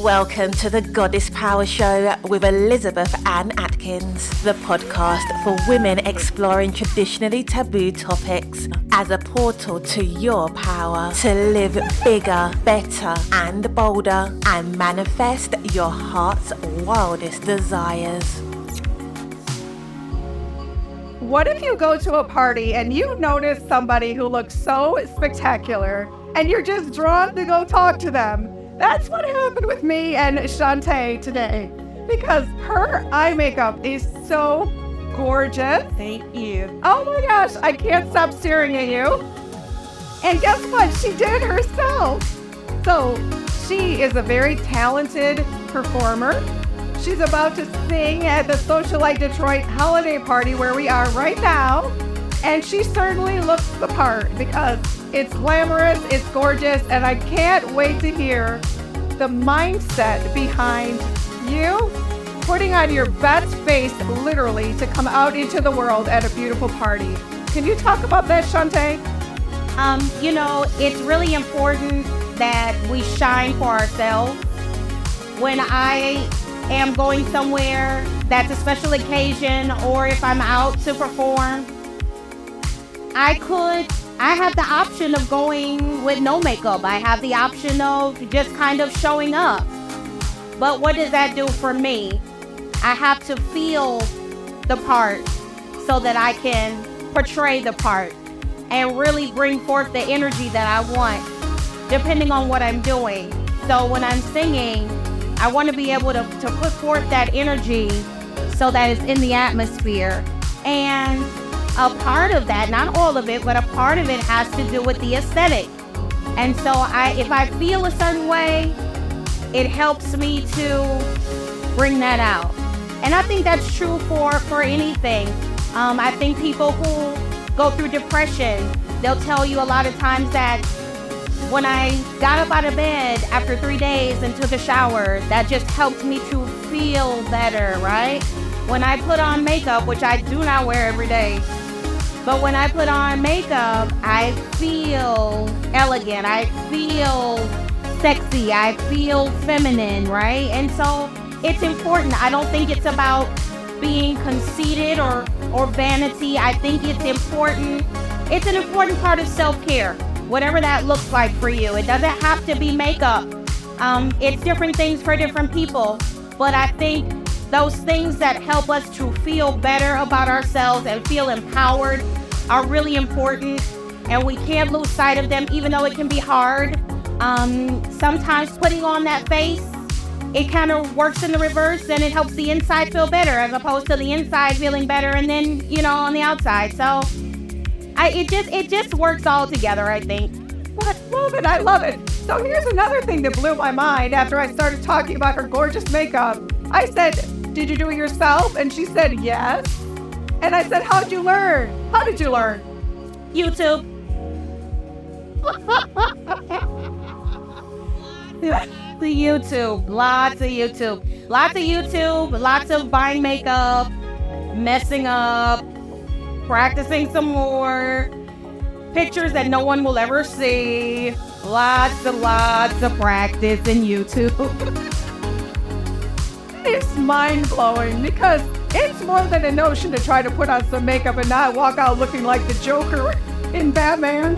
Welcome to the Goddess Power Show with Elizabeth Ann Atkins, the podcast for women exploring traditionally taboo topics as a portal to your power to live bigger, better, and bolder and manifest your heart's wildest desires. What if you go to a party and you notice somebody who looks so spectacular and you're just drawn to go talk to them? That's what happened with me and Shantae today, because her eye makeup is so gorgeous. Thank you. Oh my gosh, I can't stop staring at you. And guess what? She did it herself. So she is a very talented performer. She's about to sing at the Socialite Detroit holiday party where we are right now. And she certainly looks the part because it's glamorous, it's gorgeous, and I can't wait to hear the mindset behind you putting on your best face, literally, to come out into the world at a beautiful party. Can you talk about that, Shantae? It's really important that we shine for ourselves. When I am going somewhere that's a special occasion, or if I'm out to perform, I have the option of going with no makeup. I have the option of just kind of showing up. But what does that do for me? I have to feel the part so that I can portray the part and really bring forth the energy that I want, depending on what I'm doing. So when I'm singing, I want to be able to put forth that energy so that it's in the atmosphere. And a part of that, not all of it, but a part of it has to do with the aesthetic. And so if I feel a certain way, it helps me to bring that out. And I think that's true for anything. I think people who go through depression, they'll tell you a lot of times that when I got up out of bed after 3 days and took a shower, that just helped me to feel better, right? When I put on makeup, which I do not wear every day, but when I put on makeup, I feel elegant, I feel sexy, I feel feminine, right? And so it's important. I don't think it's about being conceited or vanity. I think it's important. It's an important part of self-care, whatever that looks like for you. It doesn't have to be makeup. It's different things for different people. But I think those things that help us to feel better about ourselves and feel empowered are really important, and we can't lose sight of them, even though it can be hard. Sometimes putting on that face, it kind of works in the reverse, and it helps the inside feel better as opposed to the inside feeling better and then, on the outside. So it just works all together, I think. I love it. So here's another thing that blew my mind after I started talking about her gorgeous makeup. I said, "Did you do it yourself?" And she said, "Yes." And I said, "How'd you learn?" How did you learn? YouTube. Lots of YouTube, lots of buying makeup, messing up, practicing some more, pictures that no one will ever see, lots of practice in YouTube. It's mind-blowing because it's more than a notion to try to put on some makeup and not walk out looking like the Joker in Batman.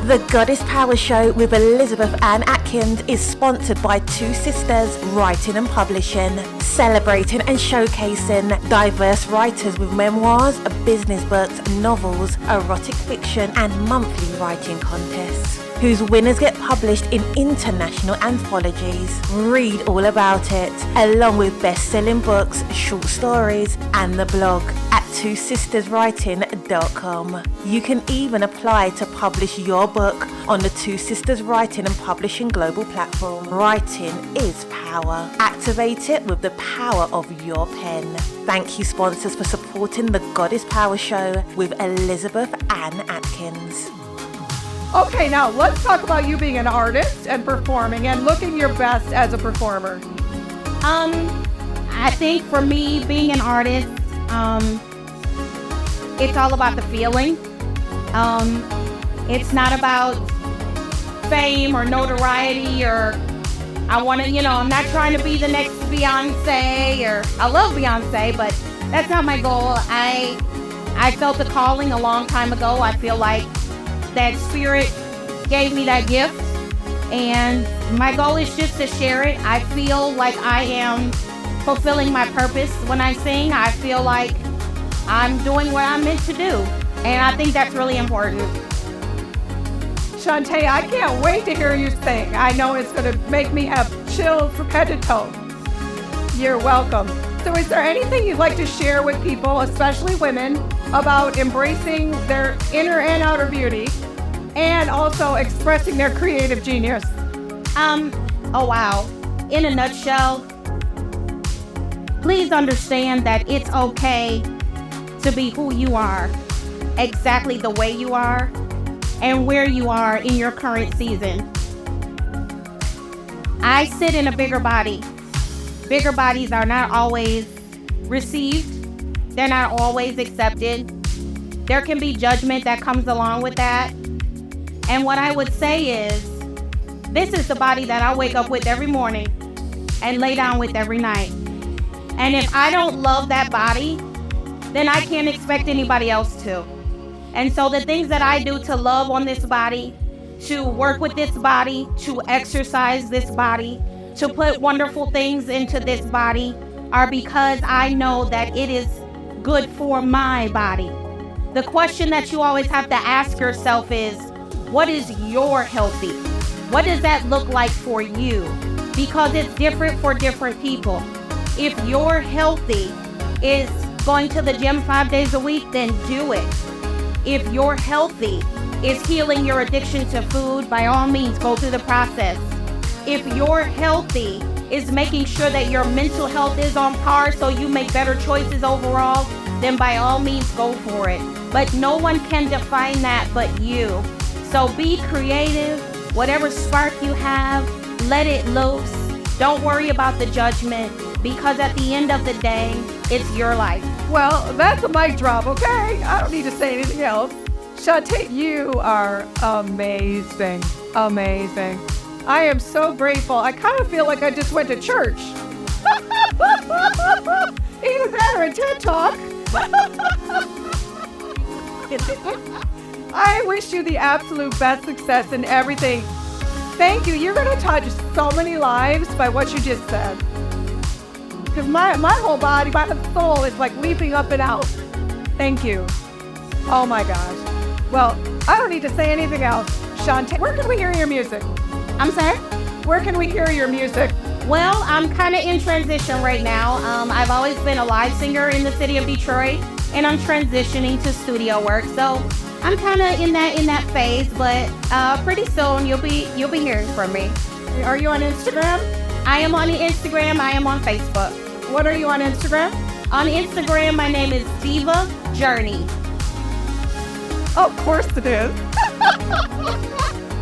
The Goddess Power Show with Elizabeth Ann Atkins is sponsored by Two Sisters Writing and Publishing, celebrating and showcasing diverse writers with memoirs, business books, novels, erotic fiction, and monthly writing contests, whose winners get published in international anthologies. Read all about it, along with best-selling books, short stories, and the blog at twosisterswriting.com. You can even apply to publish your book on the Two Sisters Writing and Publishing global platform. Writing is power. Activate it with the power of your pen. Thank you, sponsors, for supporting the Goddess Power Show with Elizabeth Ann Atkins. Okay, now let's talk about you being an artist and performing and looking your best as a performer. I think for me, being an artist, it's all about the feeling. It's not about fame or notoriety, or I want to, I'm not trying to be the next Beyonce, or I love Beyonce, but that's not my goal. I felt a calling a long time ago. I feel like that spirit gave me that gift, and my goal is just to share it. I feel like I am fulfilling my purpose when I sing. I feel like I'm doing what I'm meant to do, and I think that's really important. Shantae, I can't wait to hear you sing. I know it's going to make me have chills from head to toe. You're welcome. So is there anything you'd like to share with people, especially women, about embracing their inner and outer beauty and also expressing their creative genius? Oh wow. In a nutshell, please understand that it's okay to be who you are, exactly the way you are, and where you are in your current season. I sit in a bigger body. Bigger bodies are not always received. They're not always accepted. There can be judgment that comes along with that. And what I would say is, this is the body that I wake up with every morning and lay down with every night. And if I don't love that body, then I can't expect anybody else to. And so the things that I do to love on this body, to work with this body, to exercise this body, to put wonderful things into this body, are because I know that it is good for my body. The question that you always have to ask yourself is, what is your healthy? What does that look like for you? Because it's different for different people. If your healthy is going to the gym 5 days a week, then do it. If your healthy is healing your addiction to food, by all means, go through the process. If your healthy is making sure that your mental health is on par so you make better choices overall, then by all means, go for it. But no one can define that but you. So be creative. Whatever spark you have, let it loose. Don't worry about the judgment, because at the end of the day, it's your life. Well, that's a mic drop, okay? I don't need to say anything else. Shantae, you are amazing. Amazing. I am so grateful. I kind of feel like I just went to church. Even better, a TED Talk. I wish you the absolute best success in everything. Thank you. You're going to touch so many lives by what you just said. Because my whole body, my soul is like leaping up and out. Thank you. Oh my gosh. Well, I don't need to say anything else. Shantae, where can we hear your music? I'm sorry? Where can we hear your music? Well, I'm kind of in transition right now. I've always been a live singer in the city of Detroit, and I'm transitioning to studio work. So I'm kind of in that phase, but pretty soon you'll be hearing from me. Are you on Instagram? I am on Instagram. I am on Facebook. What are you on Instagram? On Instagram, my name is Diva Journey. Oh, of course it is.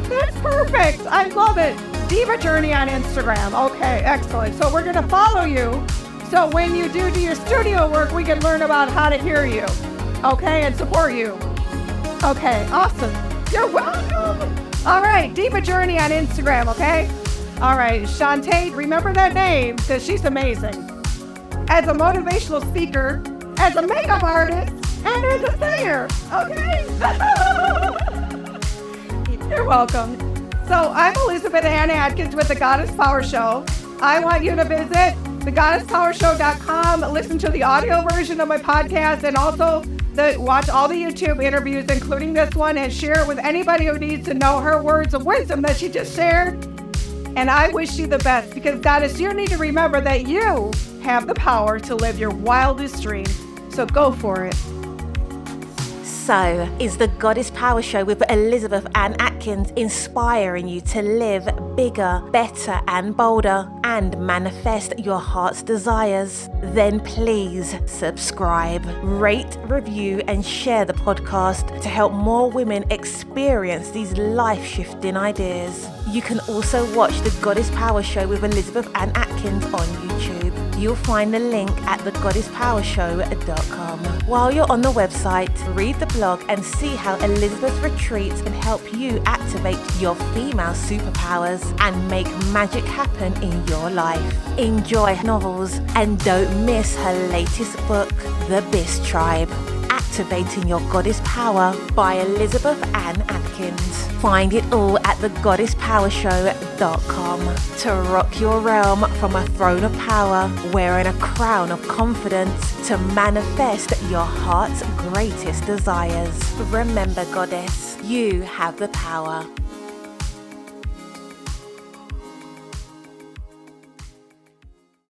That's perfect. I love it. Diva Journey on Instagram. Okay, excellent. So we're going to follow you. So when you do your studio work, we can learn about how to hear you. Okay, and support you. Okay, awesome. You're welcome. All right, Diva Journey on Instagram, okay? All right, Shantae, remember that name because she's amazing. As a motivational speaker, as a makeup artist, and as a singer, okay? You're welcome. So I'm Elizabeth Ann Atkins with the Goddess Power Show. I want you to visit thegoddesspowershow.com, listen to the audio version of my podcast, and also watch all the YouTube interviews, including this one, and share it with anybody who needs to know her words of wisdom that she just shared. And I wish you the best, because Goddess, you need to remember that you have the power to live your wildest dream. So go for it. So, is the Goddess Power Show with Elizabeth Ann Atkins inspiring you to live bigger, better and bolder and manifest your heart's desires? Then please subscribe, rate, review and share the podcast to help more women experience these life-shifting ideas. You can also watch the Goddess Power Show with Elizabeth Ann Atkins on YouTube. You'll find the link at thegoddesspowershow.com. While you're on the website, read the blog and see how Elizabeth's retreats can help you activate your female superpowers and make magic happen in your life. Enjoy novels and don't miss her latest book, The Biss Tribe, Activating Your Goddess Power by Elizabeth Ann Atkins. Find it all at thegoddesspowershow.com to rock your realm from a throne of power, wearing a crown of confidence to manifest your heart's greatest desires. Remember, Goddess, you have the power.